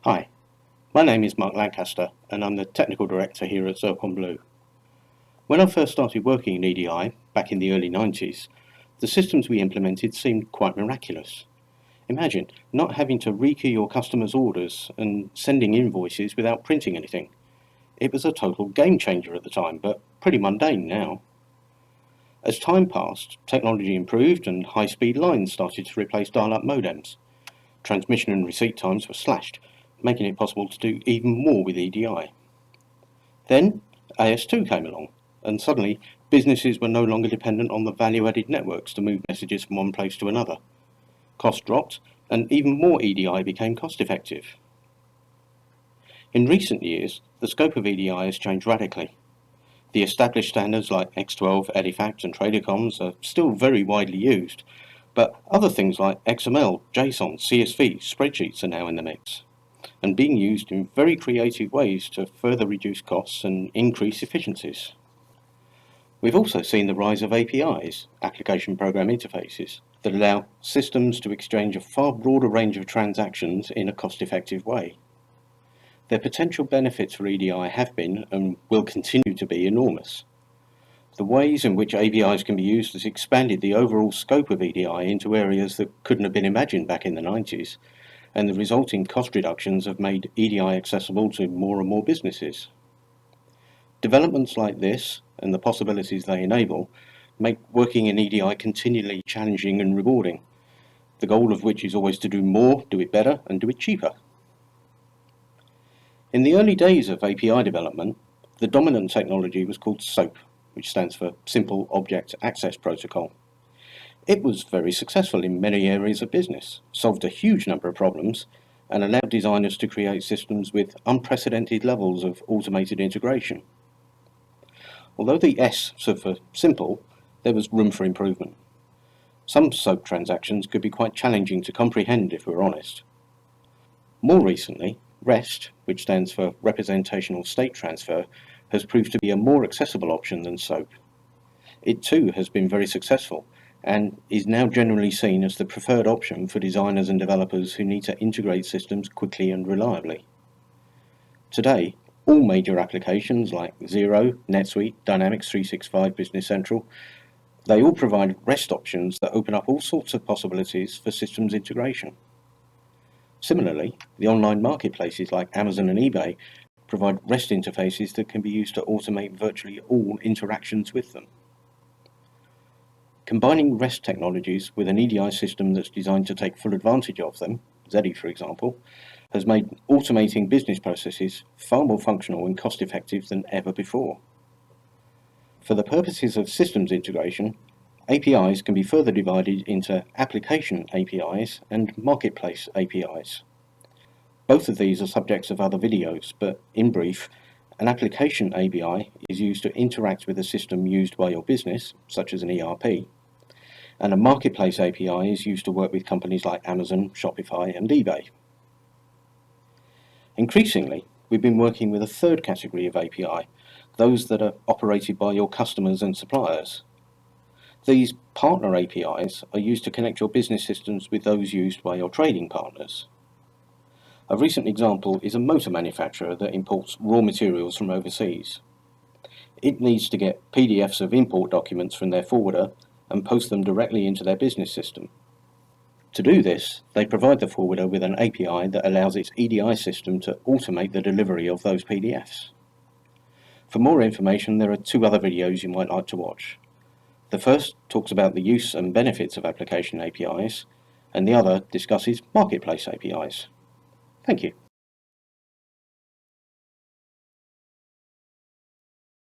Hi, my name is Mark Lancaster and I'm the Technical Director here at Zircon Blue. When I first started working in EDI back in the early 90s, the systems we implemented seemed quite miraculous. Imagine not having to rekey your customers' orders and sending invoices without printing anything. It was a total game changer at the time, but pretty mundane now. As time passed, technology improved and high-speed lines started to replace dial-up modems. Transmission and receipt times were slashed, making it possible to do even more with EDI. Then AS2 came along, and suddenly businesses were no longer dependent on the value-added networks to move messages from one place to another. Cost dropped, and even more EDI became cost-effective. In recent years, the scope of EDI has changed radically. The established standards like X12, EDIFACT and Tradercoms are still very widely used, but other things like XML, JSON, CSV, spreadsheets are now in the mix, and being used in very creative ways to further reduce costs and increase efficiencies. We've also seen the rise of APIs, application program interfaces, that allow systems to exchange a far broader range of transactions in a cost-effective way. Their potential benefits for EDI have been and will continue to be enormous. The ways in which APIs can be used has expanded the overall scope of EDI into areas that couldn't have been imagined back in the 90s, and the resulting cost reductions have made EDI accessible to more and more businesses. Developments like this, and the possibilities they enable, make working in EDI continually challenging and rewarding, the goal of which is always to do more, do it better, and do it cheaper. In the early days of API development, the dominant technology was called SOAP, which stands for Simple Object Access Protocol. It was very successful in many areas of business, solved a huge number of problems, and allowed designers to create systems with unprecedented levels of automated integration. Although the S stood for simple, there was room for improvement. Some SOAP transactions could be quite challenging to comprehend if we're honest. More recently, REST, which stands for Representational State Transfer, has proved to be a more accessible option than SOAP. It too has been very successful and is now generally seen as the preferred option for designers and developers who need to integrate systems quickly and reliably. Today, all major applications like Xero, NetSuite, Dynamics 365 Business Central, they all provide REST options that open up all sorts of possibilities for systems integration. Similarly, the online marketplaces like Amazon and eBay provide REST interfaces that can be used to automate virtually all interactions with them. Combining REST technologies with an EDI system that's designed to take full advantage of them, ZEDI for example, has made automating business processes far more functional and cost-effective than ever before. For the purposes of systems integration, APIs can be further divided into application APIs and marketplace APIs. Both of these are subjects of other videos, but in brief, an application API is used to interact with a system used by your business, such as an ERP, and a marketplace API is used to work with companies like Amazon, Shopify, and eBay. Increasingly, we've been working with a third category of API, those that are operated by your customers and suppliers. These partner APIs are used to connect your business systems with those used by your trading partners. A recent example is a motor manufacturer that imports raw materials from overseas. It needs to get PDFs of import documents from their forwarder and post them directly into their business system. To do this, they provide the forwarder with an API that allows its EDI system to automate the delivery of those PDFs. For more information, there are two other videos you might like to watch. The first talks about the use and benefits of application APIs, and the other discusses marketplace APIs. Thank you.